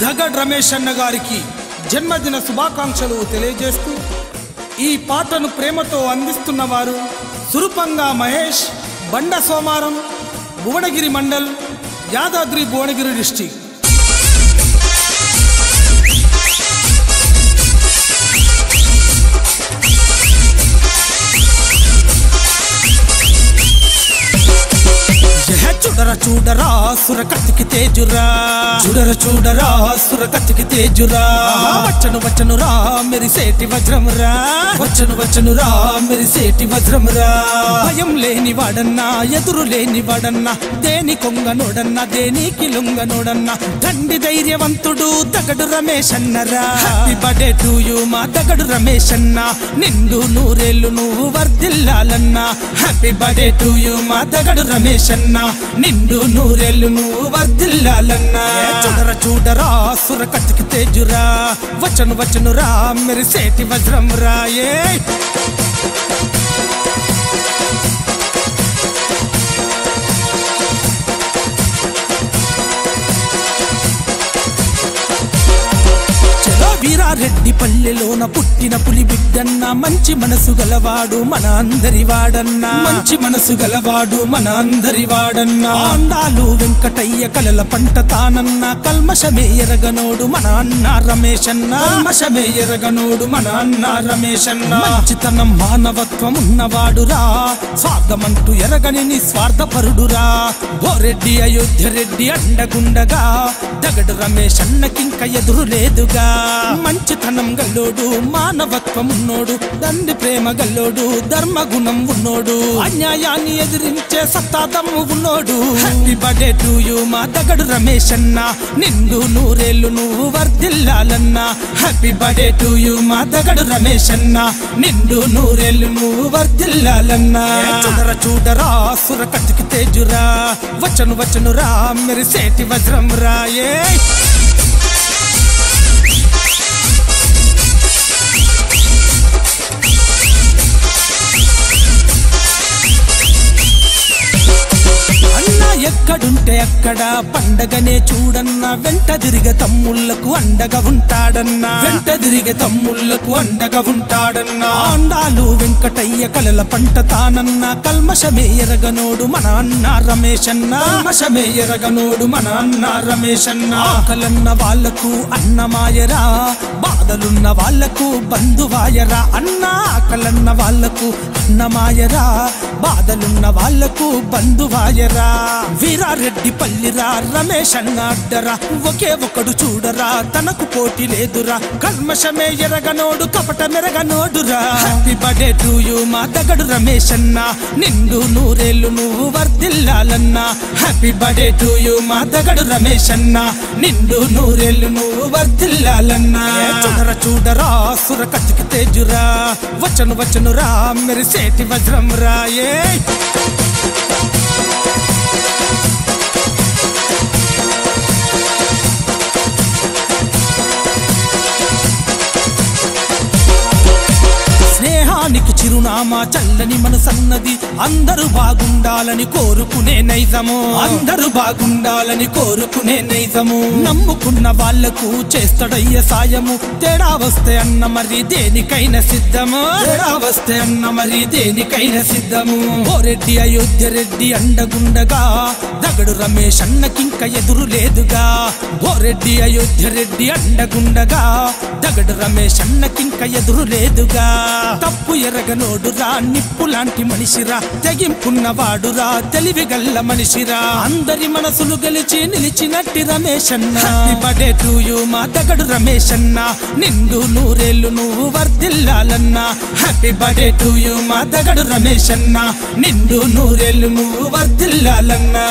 దగడ్ రమేష్ అన్న గారికి జన్మదిన శుభాకాంక్షలు తెలియజేస్తూ ఈ పాటను ప్రేమతో అందిస్తున్నవారు సురుపంగా మహేష్, బండ సోమారం, భువనగిరి మండల్, యాదాద్రి భువనగిరి డిస్ట్రిక్ట్. చూడరా చూడరా సురకత్తికి తేజురా, చూడరా సురకత్తికి తేజురా, వచ్చను రా మెరిసేటి వజ్రమురా, వచ్చను రా మెరిసేటి వజ్రమురా. భయం లేని వాడన్నా, ఎదురు లేని వాడన్నా, దేని కొంగనోడన్నా, దేనికి లొంగనోడన్నా, దండి ధైర్యవంతుడు దగడు రమేష్ అన్నరా. హ్యాపీ బర్త్డే టు యు మా దగడు రమేష్ అన్న, నిండు నూరేళ్ళు నువ్వు వర్ధిల్లాలన్నా. హ్యాపీ బర్త్డే టు యు మా దగడు రమేష్ అన్న, నిండు నూరేళ్ళు నువ్వు వర్ధిల్లాలన్నా. చూడరా సురకత్తికి తేజురా, వచ్చను రా మెరిసేటి వజ్రం రాయే. వీరారెడ్డి పల్లెలోన పుట్టిన పులి బిడ్డన్న, మంచి మనసు గలవాడు మన అందరి వాడన్నా, మంచి మనసు గలవాడు మన అందరి వాడన్నా. అందాలు వెంకటయ్య కలల పంట తానన్న, కల్మషమే ఎరగనోడు మన అన్న రమేష్ అన్న, కల్మషమే ఎరగనోడు మన అన్న రమేష్ అన్న. మంచితనం మానవత్వం ఉన్నవాడురా, స్వార్థమంటూ ఎరగని నిస్వార్థపరుడురా. బోరెడ్డి అయోధ్య రెడ్డి అండగుండగా దగడు రమేష్ అన్నకింక ఎదురు లేదుగా. మంచితనం గల్లోడు, మానవత్వం ఉన్నోడు, తండ్రి ప్రేమ గల్లోడు, ధర్మగుణం ఉన్నోడు, అన్యాయాన్ని ఎదిరించే సత్తాదమ్ము ఉన్నోడు. హ్యాపీ బర్త్డే టు యు మా దగడు రమేష్ అన్న, నిండు నూరేళ్ళు నువ్వు వర్ధిల్లాలన్నా. హ్యాపీ బర్త్డే టు యు మా దగడు రమేష్ అన్న, నిండు నూరేళ్ళు నువ్వు వర్ధిల్లాలన్నా. చూడరా సురకత్తికి తేజురా, వచ్చను రా మెరిసేటి వజ్రం రాయే. ఎక్కడుంటే అక్కడ పండగనే చూడన్నా, వెంట తిరిగే తమ్ముళ్లకు అండగా ఉంటాడన్నా, వెంట తిరిగే తమ్ముళ్లకు అండగా ఉంటాడన్నా. అందాలు వెంకటయ్య కలల పంట తానన్నా, కల్మషమే ఎరగనోడు మన అన్న రమేష్ అన్న, కల్మషమే ఎరగనోడు మన అన్న రమేష్ అన్న. ఆకలన్న వాళ్లకు అన్నమాయరా, బాధలున్న వాళ్లకు బంధువాయరా అన్న. ఆకలన్న వాళ్లకు అన్నమాయరా, బాధలున్న వాళ్లకు బంధువాయరా. వీరారెడ్డి పల్లిరా రమేష్ అన్న అడ్డరా, ఒకే ఒకడు చూడరా తనకు పోటీ లేదురా. కల్మషమే ఎరగనోడు కపట మెరగనోడురా. హ్యాపీ బర్త్డే టు యు మా దగడు రమేష్ అన్న, నిండు నూరేళ్ళు నువ్వు వర్ధిల్లాలన్నా. హ్యాపీ బర్త్డే టు యు మా దగడు రమేష్ అన్న, నిండు నూరేళ్ళు నువ్వు వర్ధిల్లాలన్నా. చూడరా సురకత్తికి తేజురా, వచ్చను రా మెరిసేటి వజ్రం రాయే. స్నేహానికి చిరునామా చల్లని మనసన్నది, అందరూ బాగుండాలని కోరుకునే నైజము, అందరూ బాగుండాలని కోరుకునే నైజము. నమ్ముకున్న వాళ్లకు చేస్తాడయ్య సాయము, తేడా వస్తే అన్న మరి దేనికైనా సిద్ధము, తేడా వస్తే అన్న మరి దేనికైనా సిద్ధము. బోరెడ్డి అయోధ్య రెడ్డి అండగుండగా దగడు రమేష్ అన్నకింక ఎదురు లేదుగా. బోరెడ్డి అయోధ్య రెడ్డి అండగుండగా దగడు రమేష్ అన్నకింక ఎదురు లేదుగా. తప్పు ఎరగనోడురా, నిప్పు లాంటి మనిషిరా, తెగింపున్నవాడురా, తెలివిగల్ల మనిషిరా, అందరి మనసులు గెలిచి నిలిచినట్టి రమేష్ అన్న. హ్యాపీ బర్త్డే టు యు మా దగడు రమేష్ అన్న, నిండు నూరేళ్ళు నువ్వు వర్ధిల్లాలన్నా. హ్యాపీ బర్త్డే టు యు మా దగడు రమేష్ అన్న, నిండు నూరేళ్ళు నువ్వు వర్ధిల్లాలన్నా.